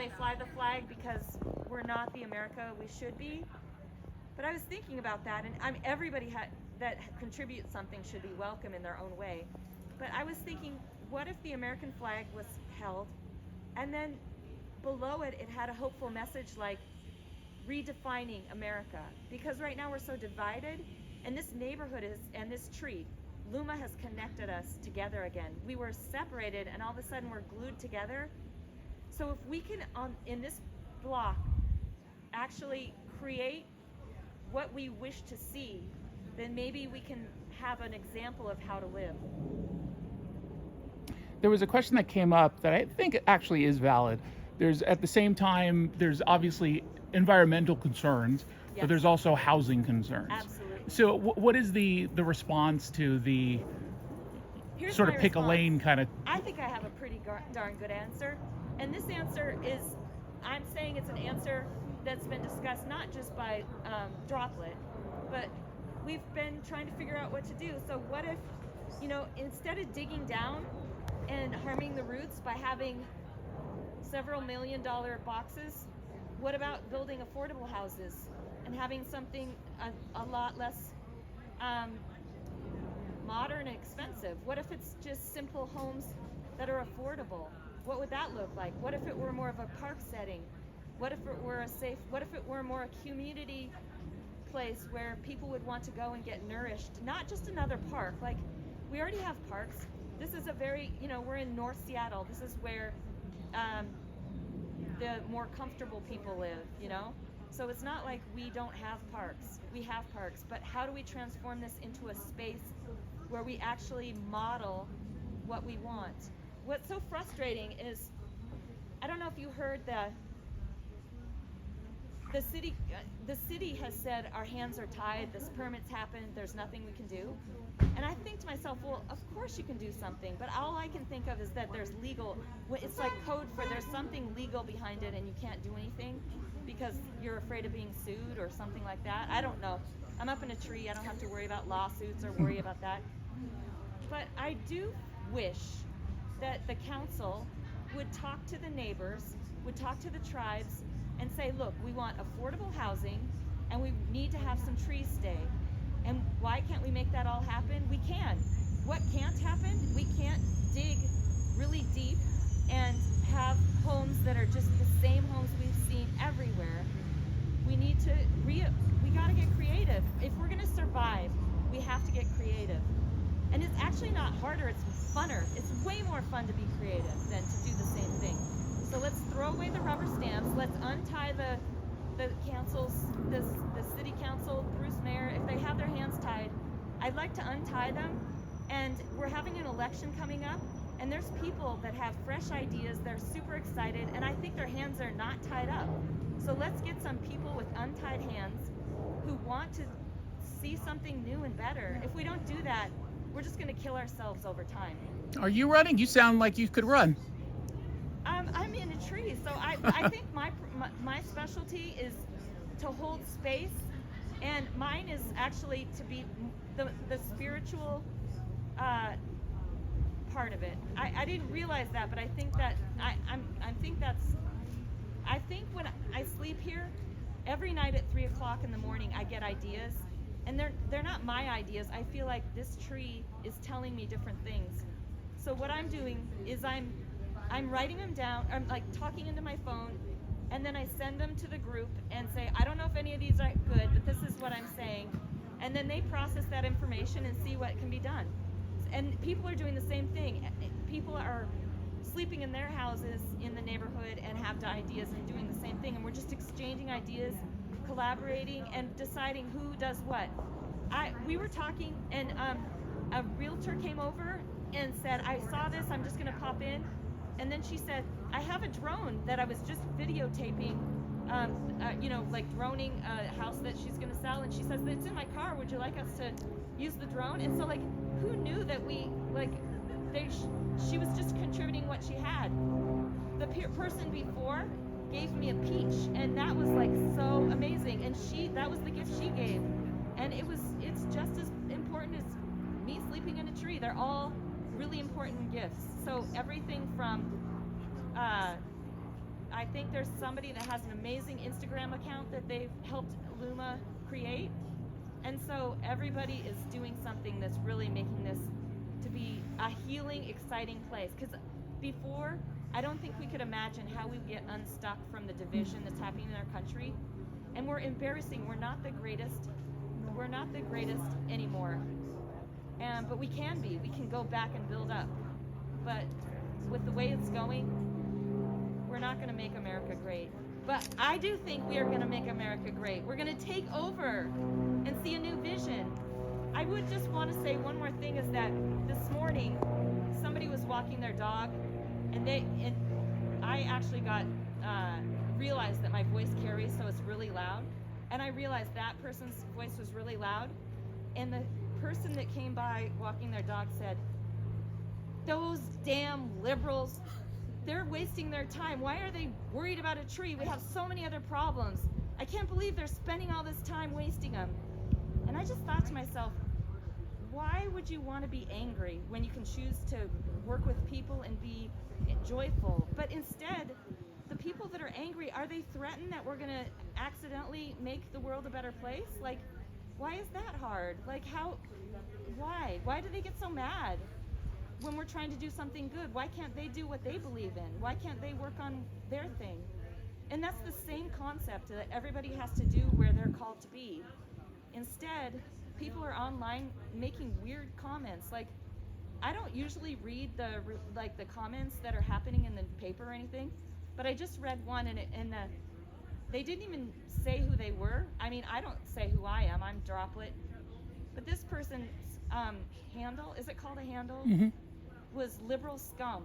they fly the flag because we're not the America we should be. But I was thinking about that, and everybody that contributes something should be welcome in their own way. But I was thinking, what if the American flag was held, and then below it, it had a hopeful message like redefining America? Because right now we're so divided, and this neighborhood and this tree, Luma, has connected us together again. We were separated, and all of a sudden we're glued together. So if we can, in this block, actually create what we wish to see, then maybe we can have an example of how to live. There was a question that came up that I think actually is valid. At the same time, there's obviously environmental concerns, Yes. but there's also housing concerns. Absolutely. So what is the response to the Here's sort of my pick a response. lane kind of? I think I have a pretty darn good answer. And this answer is, I'm saying it's an answer that's been discussed not just by Droplet, but we've been trying to figure out what to do. So what if, instead of digging down and harming the roots by having several $1 million boxes, what about building affordable houses and having something a lot less modern and expensive? What if it's just simple homes that are affordable? What would that look like? What if it were more of a park setting? What if it were what if it were more a community place where people would want to go and get nourished? Not just another park. Like, we already have parks. This is a very, we're in North Seattle. This is where the more comfortable people live, So it's not like we don't have parks. We have parks, but how do we transform this into a space where we actually model what we want? What's so frustrating is, I don't know if you heard the city has said our hands are tied, this permit's happened, there's nothing we can do. And I think to myself, well, of course you can do something, but all I can think of is that there's it's like code for there's something legal behind it and you can't do anything because you're afraid of being sued or something like that. I don't know. I'm up in a tree, I don't have to worry about lawsuits or worry about that. But I do wish that the council would talk to the neighbors, would talk to the tribes, and say, look, we want affordable housing, and we need to have some trees stay. And why can't we make that all happen? We can. What can't happen? We can't dig really deep and have homes that are just the same homes we've seen everywhere. We need to, we gotta get creative. If we're gonna survive, we have to get creative. And it's actually not harder, it's funner. It's way more fun to be creative than to do the same thing. So let's throw away the rubber stamps. Let's untie the councils, the city council, Bruce Mayor. If they have their hands tied, I'd like to untie them. And we're having an election coming up, and there's people that have fresh ideas. They're super excited, and I think their hands are not tied up. So let's get some people with untied hands who want to see something new and better. If we don't do that, we're just going to kill ourselves over time. Are you running? You sound like you could run. I'm in a tree, so I think my specialty is to hold space, and mine is actually to be the spiritual part of it. I didn't realize that, but I think that I think when I sleep here, every night at 3 o'clock in the morning, I get ideas, and they're not my ideas. I feel like this tree is telling me different things. So what I'm doing is I'm writing them down. I'm like talking into my phone, and then I send them to the group and say, I don't know if any of these are good, but this is what I'm saying. And then they process that information and see what can be done. And people are doing the same thing. People are sleeping in their houses in the neighborhood and have ideas and doing the same thing. And we're just exchanging ideas, collaborating, and deciding who does what. We were talking, and a realtor came over and said, I saw this, I'm just gonna pop in. And then she said, I have a drone that I was just videotaping, like droning a house that she's gonna sell. And she says, it's in my car, would you like us to use the drone? And so like, who knew that she was just contributing what she had. The person before gave me a peach, and that was like so amazing. And that was the gift she gave. And it's just as important as me sleeping in a tree. They're all really important gifts. So everything from I think there's somebody that has an amazing Instagram account that they've helped Luma create. And so everybody is doing something that's really making this to be a healing, exciting place. Because before, I don't think we could imagine how we get unstuck from the division that's happening in our country. And we're embarrassing. We're not the greatest. We're not the greatest anymore. But we can be. We can go back and build up. But with the way it's going, we're not going to make America great. But I do think we are going to make America great. We're going to take over and see a new vision. I would just want to say one more thing is that this morning somebody was walking their dog, and I actually got realized that my voice carries, so it's really loud. And I realized that person's voice was really loud, and the person that came by walking their dog said, "Those damn liberals, they're wasting their time. Why are they worried about a tree? We have so many other problems. I can't believe they're spending all this time wasting them." And I just thought to myself, why would you want to be angry when you can choose to work with people and be joyful? But instead, the people that are angry, are they threatened that we're going to accidentally make the world a better place? Like, why is that hard? Like, why? Why do they get so mad when we're trying to do something good? Why can't they do what they believe in? Why can't they work on their thing? And that's the same concept that everybody has to do where they're called to be. Instead, people are online making weird comments. Like, I don't usually read the comments that are happening in the paper or anything, but I just read one, and they didn't even say who they were. I mean, I don't say who I am. I'm Droplet. But this person's handle, is it called a handle? Mm-hmm. Was liberal scum.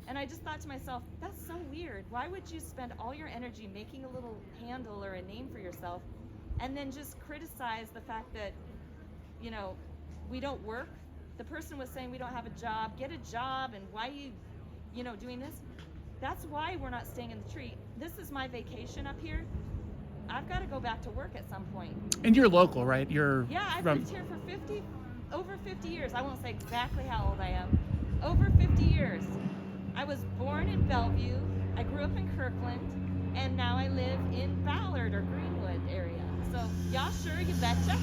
And I just thought to myself, that's so weird. Why would you spend all your energy making a little handle or a name for yourself and then just criticize the fact that, we don't work? The person was saying we don't have a job. Get a job, and why you doing this? That's why we're not staying in the tree. This is my vacation up here. I've got to go back to work at some point. And you're local, right? I've lived here for over 50 years. I won't say exactly how old I am. Over 50 years. I was born in Bellevue. I grew up in Kirkland, and now I live in Ballard or Greenwood area. So, yeah, sure, you betcha.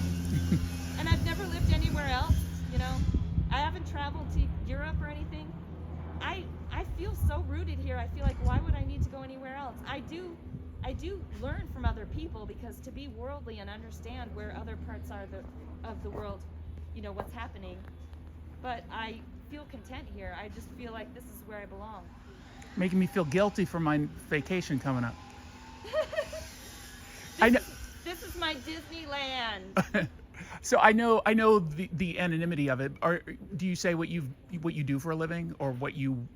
And I've never lived anywhere else. I haven't traveled to Europe or anything. I feel so rooted here. I feel like, why would I need to go anywhere else? I do learn from other people, because to be worldly and understand where other parts are of the world, what's happening. But I feel content here. I just feel like this is where I belong. Making me feel guilty for my vacation coming up. This is my Disneyland. So I know the anonymity of it. Do you say what you do for a living, or what you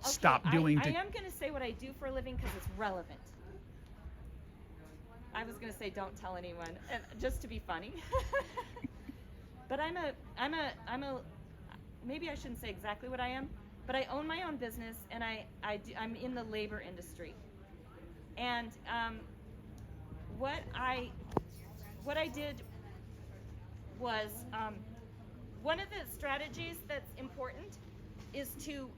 stop doing? I am going to say what I do for a living because it's relevant. I was going to say don't tell anyone, just to be funny. But I'm a maybe I shouldn't say exactly what I am, but I own my own business, and I'm in the labor industry. And what I did was, one of the strategies that's important is to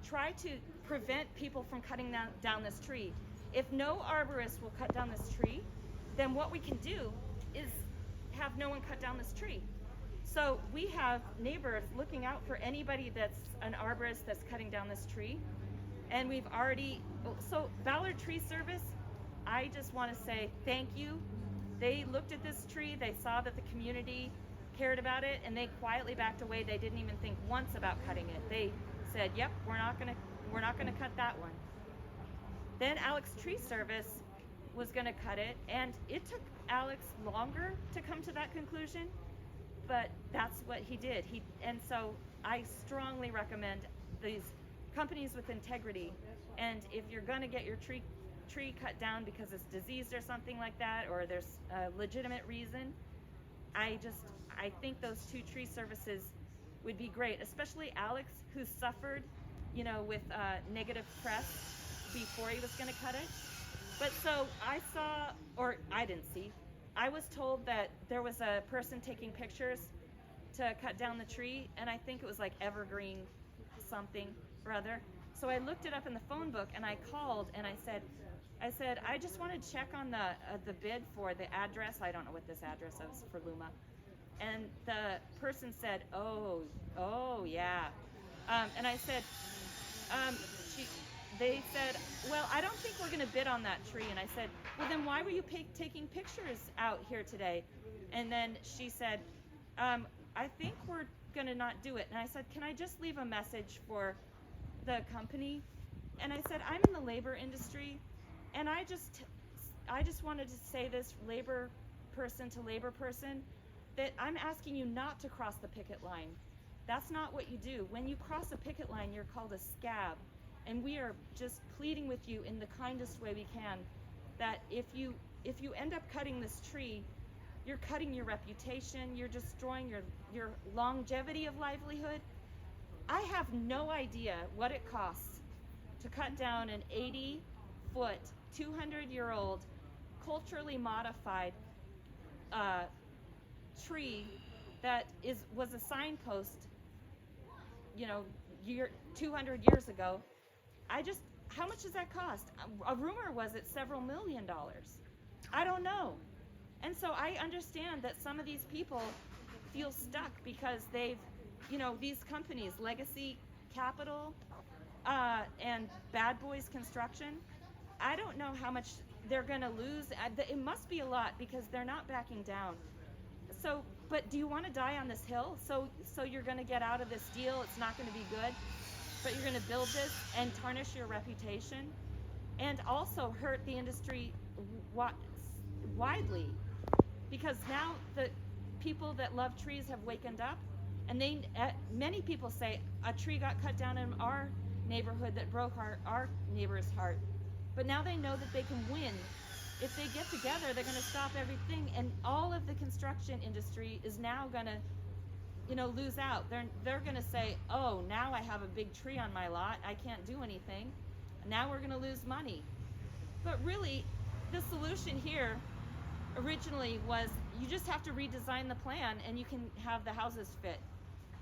try to prevent people from cutting down this tree. If no arborist will cut down this tree, then what we can do is have no one cut down this tree. So we have neighbors looking out for anybody that's an arborist that's cutting down this tree. And we've already, so Ballard Tree Service, I just want to say thank you. They looked at this tree, they saw that the community cared about it, and they quietly backed away. They didn't even think once about cutting it. They said, yep, we're not gonna cut that one. Then Alex Tree Service was gonna cut it, and it took Alex longer to come to that conclusion, but that's what he did. And so I strongly recommend these companies with integrity, and if you're gonna get your tree cut down because it's diseased or something like that, or there's a legitimate reason, I think those two tree services would be great, especially Alex, who suffered, with negative press before he was going to cut it. But so I was told that there was a person taking pictures to cut down the tree, and I think it was like evergreen something or other. So I looked it up in the phone book, and I called, and I said, I just want to check on the bid for the address. I don't know what this address is for Luma. And the person said, oh, yeah. And I said, they said, well, I don't think we're going to bid on that tree. And I said, well, then why were you taking pictures out here today? And then she said, I think we're going to not do it. And I said, can I just leave a message for the company? And I said, I'm in the labor industry, and I just wanted to say this, labor person to labor person, that I'm asking you not to cross the picket line. That's not what you do. When you cross a picket line, you're called a scab. And we are just pleading with you in the kindest way we can that if you end up cutting this tree, you're cutting your reputation, you're destroying your longevity of livelihood. I have no idea what it costs to cut down an 80-foot, 200-year-old, culturally modified tree that was a signpost, 200 years ago. How much does that cost? A rumor was it's several $1 million. I don't know. And so I understand that some of these people feel stuck because they've, these companies, Legacy Capital and Bad Boys Construction, I don't know how much they're going to lose. It must be a lot because they're not backing down. So, but do you want to die on this hill? So you're going to get out of this deal. It's not going to be good. But you're going to build this and tarnish your reputation and also hurt the industry widely, because now the people that love trees have wakened up, and many people say a tree got cut down in our neighborhood that broke our neighbor's heart. But now they know that they can win. If they get together, they're going to stop everything, and all of the construction industry is now going to lose out. They're going to say, oh, now I have a big tree on my lot, I can't do anything. Now we're going to lose money. But really, the solution here originally was you just have to redesign the plan and you can have the houses fit.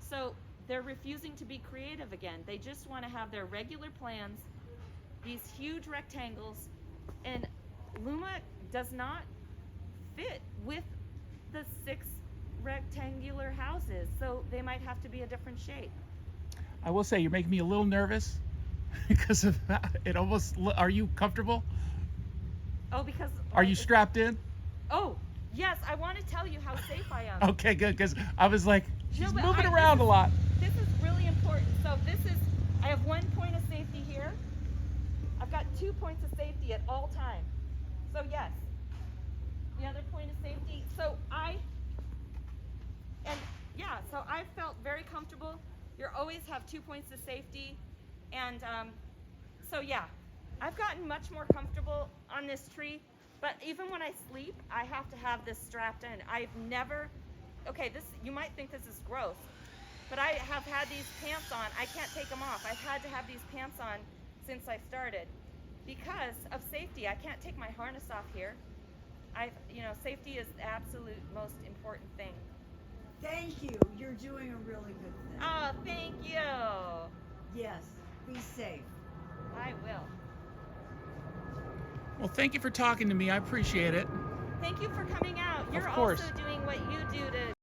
So they're refusing to be creative again. They just want to have their regular plans, these huge rectangles, and Luma does not fit with the 6 rectangular houses, so they might have to be a different shape. I will say you're making me a little nervous because of it. Are you comfortable? Oh, because are you strapped in? Oh, yes. I want to tell you how safe I am. Okay, good, because I was like, she's moving around a lot. This is really important. So I have 1 point of safety here. I've got 2 points of safety at all times. So yes, the other point of safety. So I felt very comfortable. You always have 2 points of safety. And so yeah, I've gotten much more comfortable on this tree. But even when I sleep, I have to have this strapped in. You might think this is gross, but I have had these pants on. I can't take them off. I've had to have these pants on since I started because of safety. I can't take my harness off here. Safety is the absolute most important thing. Thank you. You're doing a really good thing. Oh, thank you. Yes. Be safe. I will. Well, thank you for talking to me. I appreciate it. Thank you for coming out. You're Of course. also doing what you do to